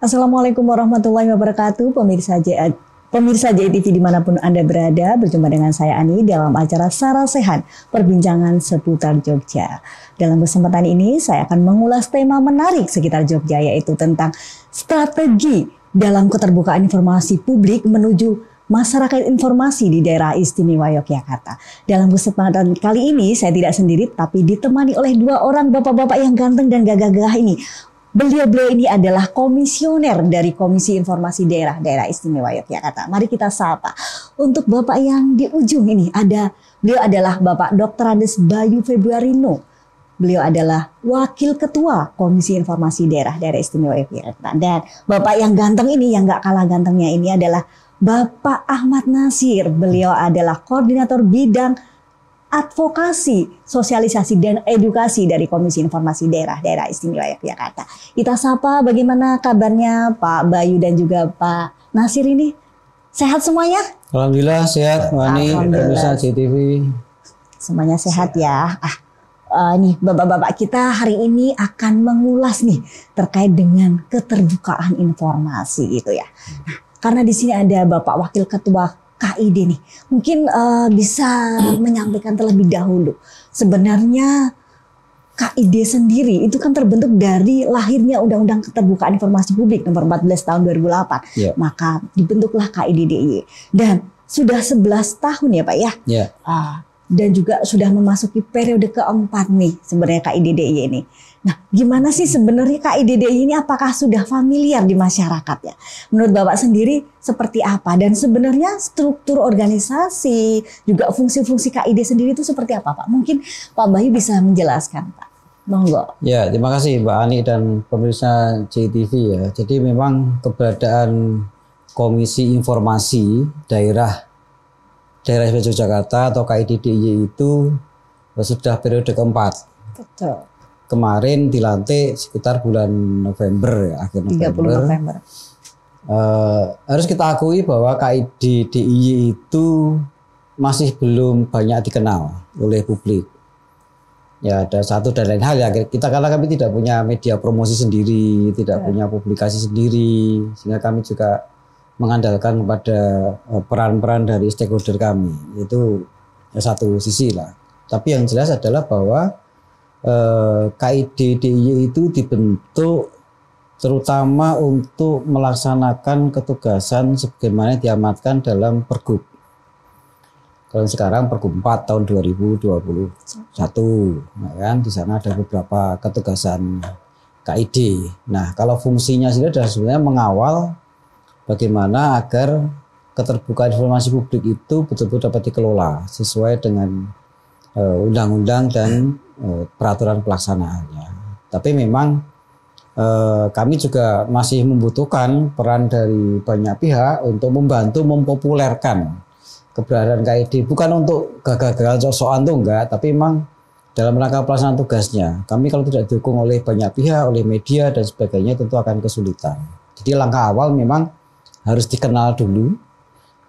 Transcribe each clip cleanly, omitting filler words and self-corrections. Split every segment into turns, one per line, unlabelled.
Assalamualaikum warahmatullahi wabarakatuh, pemirsa JTV dimanapun Anda berada, berjumpa dengan saya Ani dalam acara Sara Sehat, perbincangan seputar Jogja. Dalam kesempatan ini saya akan mengulas tema menarik sekitar Jogja, yaitu tentang strategi dalam keterbukaan informasi publik menuju masyarakat informasi di daerah istimewa Yogyakarta. Dalam kesempatan kali ini saya tidak sendiri, tapi ditemani oleh dua orang bapak-bapak yang ganteng dan gagah-gagah ini. Beliau ini adalah komisioner dari Komisi Informasi Daerah Istimewa Yogyakarta. Mari kita sapa. Untuk Bapak yang di ujung ini beliau adalah Bapak Dr. Andes Bayu Februarino. Beliau adalah Wakil Ketua Komisi Informasi Daerah Istimewa Yogyakarta. Dan Bapak yang ganteng ini, yang gak kalah gantengnya ini adalah Bapak Ahmad Nasir. Beliau adalah Koordinator Bidang Advokasi, Sosialisasi dan Edukasi dari Komisi Informasi Daerah Istimewa Yogyakarta. Kita sapa, bagaimana kabarnya Pak Bayu dan juga Pak Nasir ini? Sehat semuanya?
Alhamdulillah sehat, Wani, pemirsa JTV.
Semuanya sehat ya. Nih bapak-bapak, kita hari ini akan mengulas nih terkait dengan keterbukaan informasi gitu ya. Nah, karena di sini ada Bapak Wakil Ketua KID nih, mungkin bisa menyampaikan terlebih dahulu. Sebenarnya KID sendiri itu kan terbentuk dari lahirnya Undang-Undang Keterbukaan Informasi Publik nomor 14 tahun 2008. Yeah. Maka dibentuklah KID DIY. Dan sudah 11 tahun ya Pak ya. Yeah. Dan juga sudah memasuki periode keempat nih sebenarnya KID DIY ini. Nah, gimana sih sebenarnya KID DIY ini, apakah sudah familiar di masyarakat ya? Menurut Bapak sendiri seperti apa? Dan sebenarnya struktur organisasi, juga fungsi-fungsi KID sendiri itu seperti apa Pak? Mungkin Pak Bayu bisa menjelaskan Pak. Monggo.
Ya, terima kasih Mbak Ani dan pemirsa JTV ya. Jadi memang keberadaan Komisi Informasi Daerah Istimewa Yogyakarta atau KID DIY itu sudah periode keempat. Betul. Kemarin dilantik sekitar bulan November ya, akhir November. Harus kita akui bahwa KID DIY itu masih belum banyak dikenal oleh publik. Ya, ada satu dan lain hal ya, kita karena kami tidak punya media promosi sendiri, tidak punya publikasi sendiri, sehingga kami juga mengandalkan kepada peran-peran dari stakeholder kami. Itu satu sisi lah. Tapi yang jelas adalah bahwa KID DIY itu dibentuk terutama untuk melaksanakan ketugasan sebagaimana diamatkan dalam Pergub. Kalau sekarang Pergub 4 tahun 2021, nah kan di sana ada beberapa ketugasan KID. Nah, kalau fungsinya sendiri adalah sebenarnya mengawal bagaimana agar keterbukaan informasi publik itu betul-betul dapat dikelola sesuai dengan undang-undang dan peraturan pelaksanaannya. Tapi memang kami juga masih membutuhkan peran dari banyak pihak untuk membantu mempopulerkan keberadaan KID. Bukan untuk gagal-gagal sok-sokan tuh enggak, tapi memang dalam rangka pelaksanaan tugasnya. Kami kalau tidak didukung oleh banyak pihak, oleh media dan sebagainya tentu akan kesulitan. Jadi langkah awal memang harus dikenal dulu.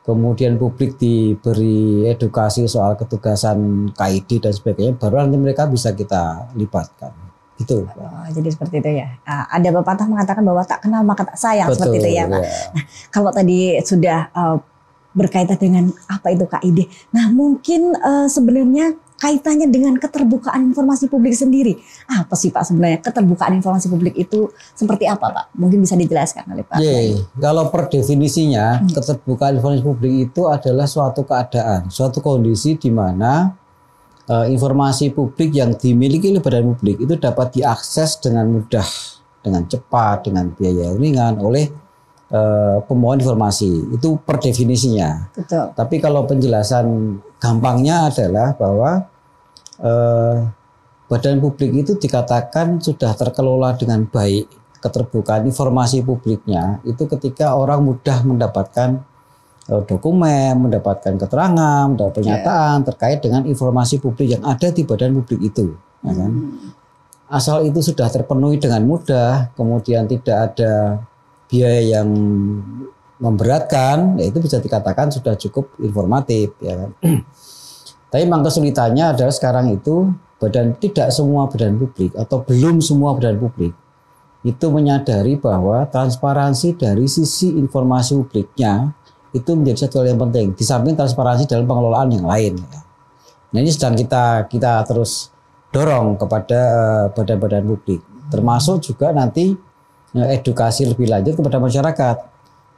Kemudian publik diberi edukasi soal ketugasan KID dan sebagainya, baru nanti mereka bisa kita libatkan. Gitu.
Jadi seperti itu ya. Ada pepatah mengatakan bahwa tak kenal maka tak sayang. Betul, seperti itu ya Pak. Ya. Nah, kalau tadi sudah berkaitan dengan apa itu KID. Nah, mungkin sebenarnya kaitannya dengan keterbukaan informasi publik sendiri. Apa sih Pak sebenarnya keterbukaan informasi publik itu seperti apa Pak? Mungkin bisa dijelaskan oleh Pak.
Kalau per definisinya keterbukaan informasi publik itu adalah suatu keadaan, suatu kondisi di mana informasi publik yang dimiliki oleh badan publik itu dapat diakses dengan mudah, dengan cepat, dengan biaya yang ringan oleh pemohon informasi. Itu per definisinya. Betul. Tapi kalau penjelasan gampangnya adalah bahwa badan publik itu dikatakan sudah terkelola dengan baik, keterbukaan informasi publiknya itu ketika orang mudah mendapatkan dokumen, mendapatkan keterangan, mendapatkan pernyataan terkait dengan informasi publik yang ada di badan publik itu. Ya kan? Asal itu sudah terpenuhi dengan mudah, kemudian tidak ada biaya yang memberatkan, ya itu bisa dikatakan sudah cukup informatif. Ya kan? Tapi memang kesulitannya adalah sekarang itu tidak semua badan publik atau belum semua badan publik itu menyadari bahwa transparansi dari sisi informasi publiknya itu menjadi satu hal yang penting. Di samping transparansi dalam pengelolaan yang lain. Nah ini sedang kita terus dorong kepada badan-badan publik. Termasuk juga nanti edukasi lebih lanjut kepada masyarakat.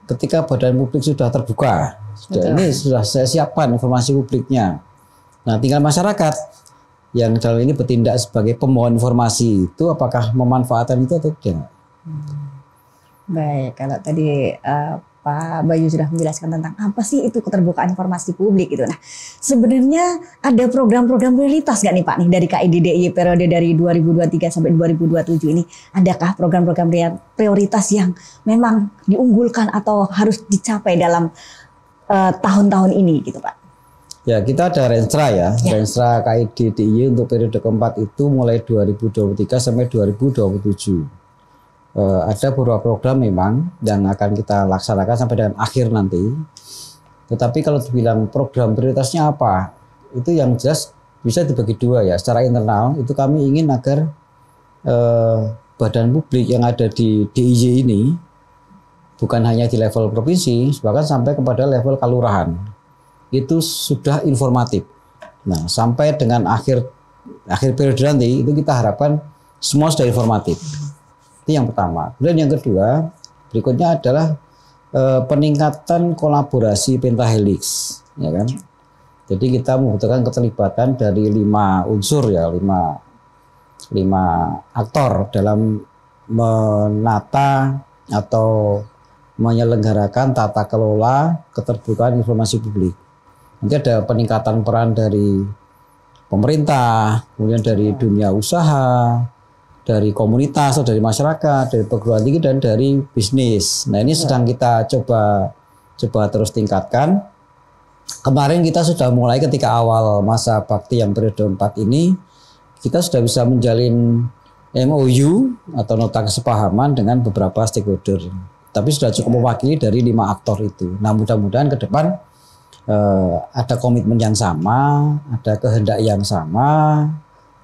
Ketika badan publik sudah terbuka, ini sudah saya siapkan informasi publiknya. Nah tinggal masyarakat yang dalam ini bertindak sebagai pemohon informasi itu apakah memanfaatkan itu atau tidak.
Baik, kalau tadi Pak Bayu sudah menjelaskan tentang apa sih itu keterbukaan informasi publik gitu. Nah, sebenarnya ada program-program prioritas nggak nih Pak nih dari KIDDIY periode dari 2023 sampai 2027 ini? Adakah program-program prioritas yang memang diunggulkan atau harus dicapai dalam tahun-tahun ini gitu Pak?
Ya, kita ada Renstra ya. Renstra KIDDIY untuk periode keempat itu mulai 2023 sampai 2027. Ada beberapa program memang yang akan kita laksanakan sampai dengan akhir nanti. Tetapi kalau dibilang program prioritasnya apa, itu yang jelas bisa dibagi dua ya. Secara internal itu kami ingin agar badan publik yang ada di DIY ini bukan hanya di level provinsi, bahkan sampai kepada level kelurahan itu sudah informatif. Nah, sampai dengan akhir periode nanti itu kita harapkan semua sudah informatif. Itu yang pertama. Kemudian yang kedua, berikutnya adalah peningkatan kolaborasi pentahelix, ya kan? Jadi kita membutuhkan keterlibatan dari 5 unsur ya, 5 aktor dalam menata atau menyelenggarakan tata kelola keterbukaan informasi publik. Nanti ada peningkatan peran dari pemerintah, kemudian dari dunia usaha, dari komunitas atau dari masyarakat, dari perguruan tinggi dan dari bisnis. Nah ini sedang kita coba terus tingkatkan. Kemarin kita sudah mulai ketika awal masa bakti yang periode 4 ini, kita sudah bisa menjalin MOU atau nota kesepahaman dengan beberapa stakeholder. Tapi sudah cukup mewakili dari 5 aktor itu. Nah mudah-mudahan ke depan ada komitmen yang sama, ada kehendak yang sama.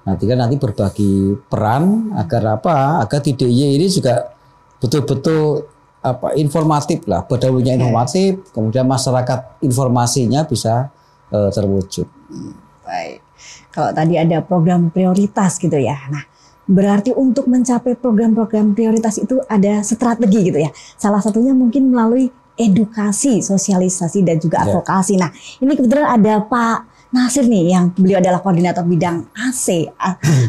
Nanti berbagi peran agar apa? Agar DIY ini juga betul-betul informatif lah, badannya informatif, kemudian masyarakat informasinya bisa terwujud.
Baik. Kalau tadi ada program prioritas gitu ya. Nah, berarti untuk mencapai program-program prioritas itu ada strategi gitu ya. Salah satunya mungkin melalui edukasi, sosialisasi dan juga advokasi. Nah, ini kebetulan ada Pak Nasir nih yang beliau adalah koordinator bidang AC,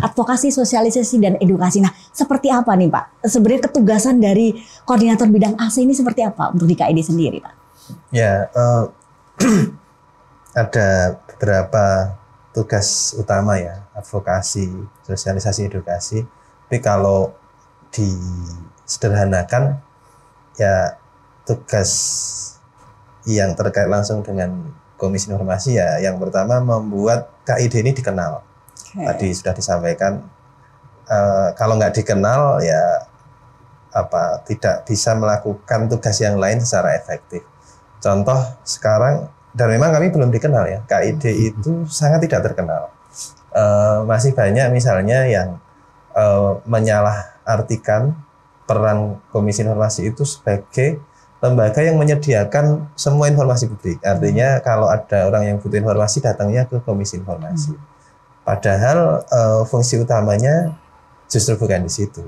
advokasi, sosialisasi dan edukasi. Nah, seperti apa nih Pak? Sebenarnya ketugasan dari koordinator bidang AC ini seperti apa untuk di KID sendiri Pak?
Ya, ada beberapa tugas utama ya, advokasi, sosialisasi, edukasi. Tapi kalau disederhanakan ya tugas yang terkait langsung dengan Komisi Informasi ya, yang pertama membuat KID ini dikenal. Tadi sudah disampaikan, kalau nggak dikenal ya tidak bisa melakukan tugas yang lain secara efektif. Contoh sekarang, dan memang kami belum dikenal ya, KID itu sangat tidak terkenal. Masih banyak misalnya yang menyalahartikan peran Komisi Informasi itu sebagai lembaga yang menyediakan semua informasi publik. Artinya kalau ada orang yang butuh informasi datangnya ke Komisi Informasi. Padahal fungsi utamanya justru bukan di situ.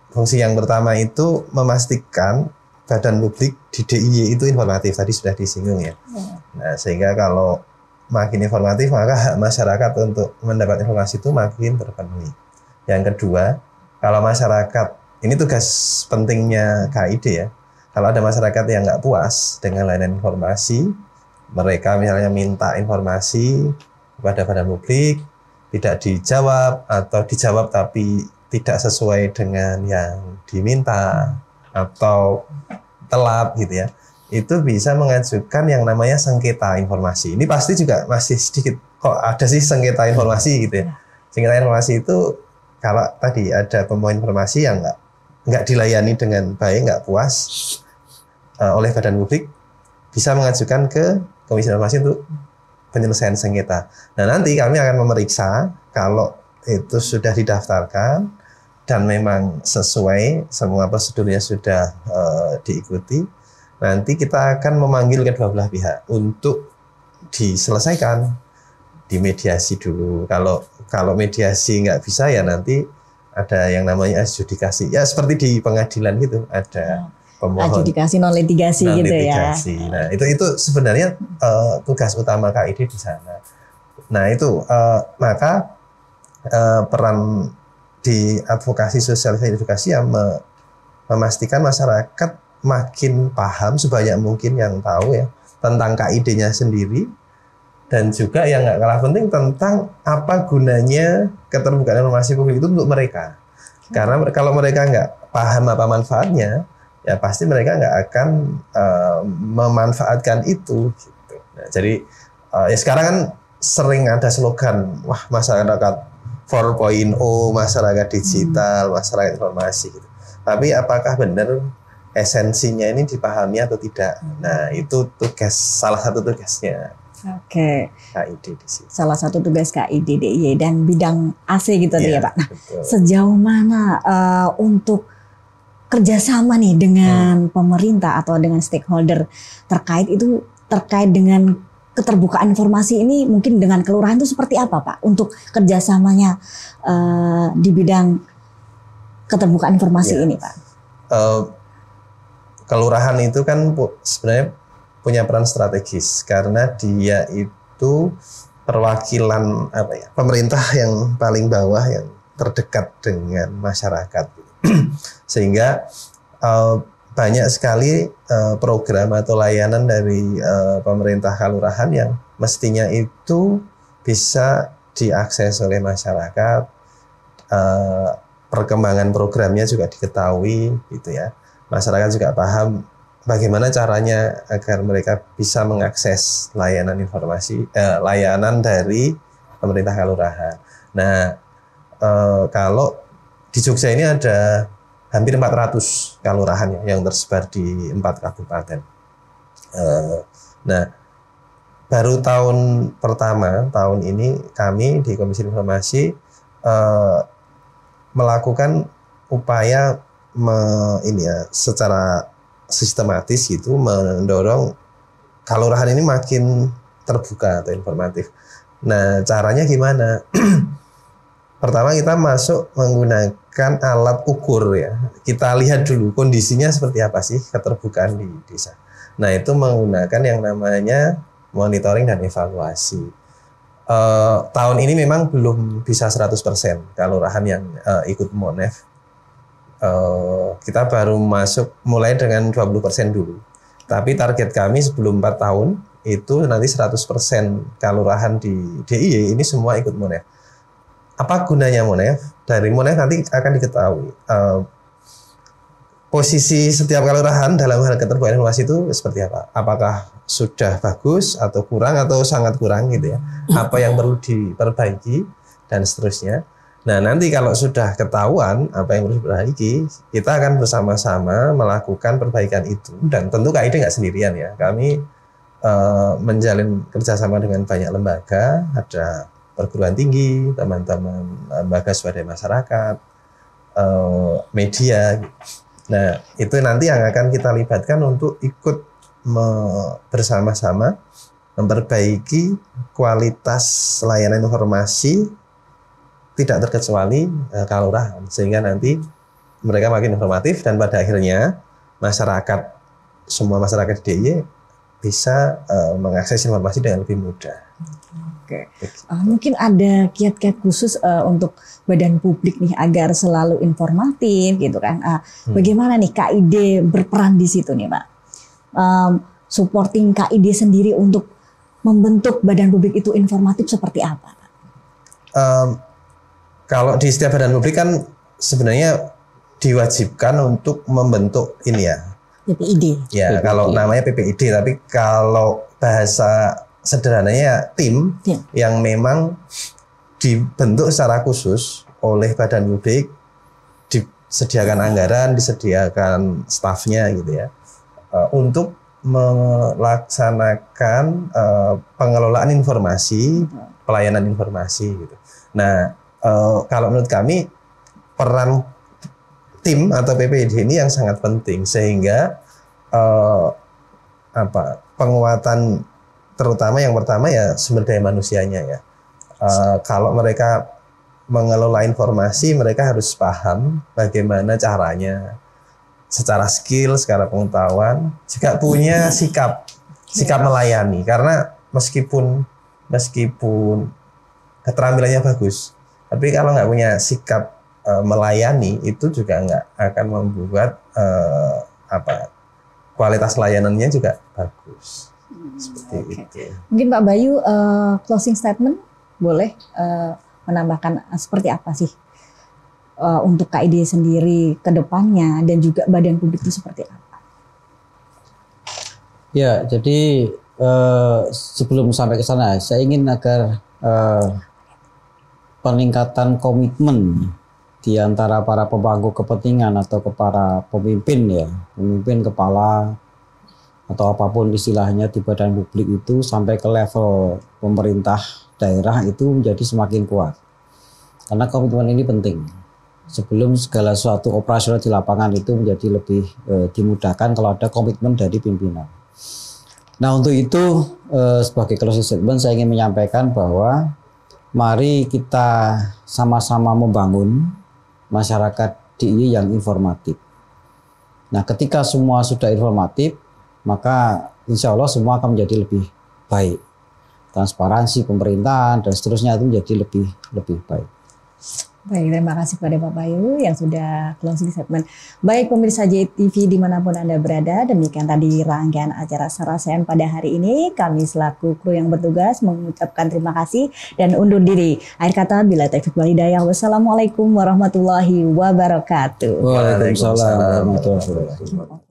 Fungsi yang pertama itu memastikan badan publik di DIY itu informatif. Tadi sudah disinggung ya. Nah, sehingga kalau makin informatif maka hak masyarakat untuk mendapat informasi itu makin terpenuhi. Yang kedua, kalau masyarakat, ini tugas pentingnya KID ya. Kalau ada masyarakat yang nggak puas dengan layanan informasi, mereka misalnya minta informasi kepada badan publik, tidak dijawab atau dijawab tapi tidak sesuai dengan yang diminta atau telat gitu ya. Itu bisa mengajukan yang namanya sengketa informasi. Ini pasti juga masih sedikit, kok ada sih sengketa informasi gitu ya. Sengketa informasi itu kalau tadi ada pemohon informasi yang nggak dilayani dengan baik, nggak puas oleh badan publik, bisa mengajukan ke Komisi Informasi untuk penyelesaian sengketa. Nah nanti kami akan memeriksa kalau itu sudah didaftarkan dan memang sesuai semua prosedurnya sudah diikuti, nanti kita akan memanggil kedua belah pihak untuk diselesaikan, dimediasi dulu. Kalau mediasi nggak bisa ya nanti ada yang namanya adjudikasi. Ya seperti di pengadilan gitu, ada pemohon.
Adjudikasi non litigasi gitu ya.
Nah itu sebenarnya tugas utama KID di sana. Nah itu maka peran di advokasi sosialisasi edukasi yang memastikan masyarakat makin paham sebanyak mungkin yang tahu ya tentang KID-nya sendiri, dan juga yang nggak kalah penting tentang apa gunanya keterbukaan informasi publik itu untuk mereka. Karena kalau mereka nggak paham apa manfaatnya, ya pasti mereka nggak akan memanfaatkan itu. Gitu. Nah, jadi ya sekarang kan sering ada slogan, wah masyarakat 4.0, masyarakat digital, masyarakat informasi. Gitu. Tapi apakah benar esensinya ini dipahami atau tidak? Nah itu salah satu tugasnya.
Oke.
KID di sini.
Salah satu tugas KID DIY dan bidang AC gitu ya Pak. Nah,
betul.
sejauh mana untuk kerjasama nih dengan pemerintah atau dengan stakeholder terkait dengan keterbukaan informasi ini, mungkin dengan kelurahan itu seperti apa Pak untuk kerjasamanya di bidang keterbukaan informasi ini Pak?
Kelurahan itu kan sebenarnya punya peran strategis karena dia itu perwakilan pemerintah yang paling bawah yang terdekat dengan masyarakat. Sehingga banyak sekali program atau layanan dari pemerintah kelurahan yang mestinya itu bisa diakses oleh masyarakat, perkembangan programnya juga diketahui gitu ya. Masyarakat juga paham bagaimana caranya agar mereka bisa mengakses layanan informasi, layanan dari pemerintah kelurahan. Nah, kalau di Jogja ini ada hampir 400 kelurahan yang tersebar di 4 kabupaten. Nah, baru tahun ini kami di Komisi Informasi melakukan upaya secara sistematis gitu mendorong kelurahan ini makin terbuka atau informatif. Nah, caranya gimana? Pertama kita masuk menggunakan alat ukur ya. Kita lihat dulu kondisinya seperti apa sih keterbukaan di desa. Nah, itu menggunakan yang namanya monitoring dan evaluasi. Tahun ini memang belum bisa 100% kelurahan yang ikut Monef. Kita baru masuk mulai dengan 20% dulu. Tapi target kami sebelum 4 tahun itu nanti 100% kelurahan di DIY ini semua ikut Monef. Apa gunanya Monef? Dari Monef nanti akan diketahui posisi setiap kelurahan dalam hal keterbukaan informasi itu seperti apa. Apakah sudah bagus atau kurang atau sangat kurang gitu ya. Apa yang perlu diperbaiki dan seterusnya. Nah, nanti kalau sudah ketahuan apa yang perlu diperbaiki, kita akan bersama-sama melakukan perbaikan itu. Dan tentu KID nggak sendirian ya. Kami menjalin kerjasama dengan banyak lembaga, ada perguruan tinggi, teman-teman lembaga swadaya masyarakat, media. Nah, itu nanti yang akan kita libatkan untuk ikut bersama-sama memperbaiki kualitas layanan informasi tidak terkecuali kelurahan, sehingga nanti mereka makin informatif dan pada akhirnya semua masyarakat DIY bisa mengakses informasi dengan lebih mudah.
Oke. Mungkin ada kiat-kiat khusus untuk badan publik nih agar selalu informatif gitu kan. Bagaimana nih KID berperan di situ nih Pak? Supporting KID sendiri untuk membentuk badan publik itu informatif seperti apa Pak?
Kalau di setiap badan publik kan sebenarnya diwajibkan untuk membentuk ini ya.
PPID.
Ya, PPID. Kalau namanya PPID, tapi kalau bahasa sederhananya tim yang memang dibentuk secara khusus oleh badan publik, disediakan anggaran, disediakan stafnya gitu ya, untuk melaksanakan pengelolaan informasi, pelayanan informasi gitu. Nah, kalau menurut kami peran tim atau PPD ini yang sangat penting, sehingga penguatan terutama yang pertama ya sumber daya manusianya ya. Kalau mereka mengelola informasi, mereka harus paham bagaimana caranya, secara skill, secara pengetahuan, juga punya sikap melayani. Karena meskipun keterampilannya bagus, tapi kalau nggak punya sikap melayani, itu juga nggak akan membuat kualitas layanannya juga bagus. Seperti itu.
Mungkin Pak Bayu closing statement boleh menambahkan seperti apa sih untuk KID sendiri ke depannya, dan juga badan publik itu seperti apa?
Ya, jadi sebelum sampai ke sana, saya ingin agar peningkatan komitmen di antara para pemangku kepentingan atau para pemimpin ya, pemimpin kepala atau apapun istilahnya di badan publik itu sampai ke level pemerintah daerah itu menjadi semakin kuat. Karena komitmen ini penting. Sebelum segala sesuatu operasional di lapangan itu menjadi lebih dimudahkan kalau ada komitmen dari pimpinan. Nah, untuk itu sebagai closing statement saya ingin menyampaikan bahwa mari kita sama-sama membangun masyarakat DIY yang informatif. Nah, ketika semua sudah informatif, maka insya Allah semua akan menjadi lebih baik. Transparansi pemerintahan dan seterusnya itu menjadi lebih baik.
Baik, terima kasih kepada Pak Bayu yang sudah closing statement. Baik pemirsa JTV dimanapun Anda berada, demikian tadi rangkaian acara Sarasehan pada hari ini. Kami selaku kru yang bertugas mengucapkan terima kasih dan undur diri. Akhir kata, bila taufiq wal hidayah. Wassalamualaikum warahmatullahi wabarakatuh.
Waalaikumsalam warahmatullahi wabarakatuh.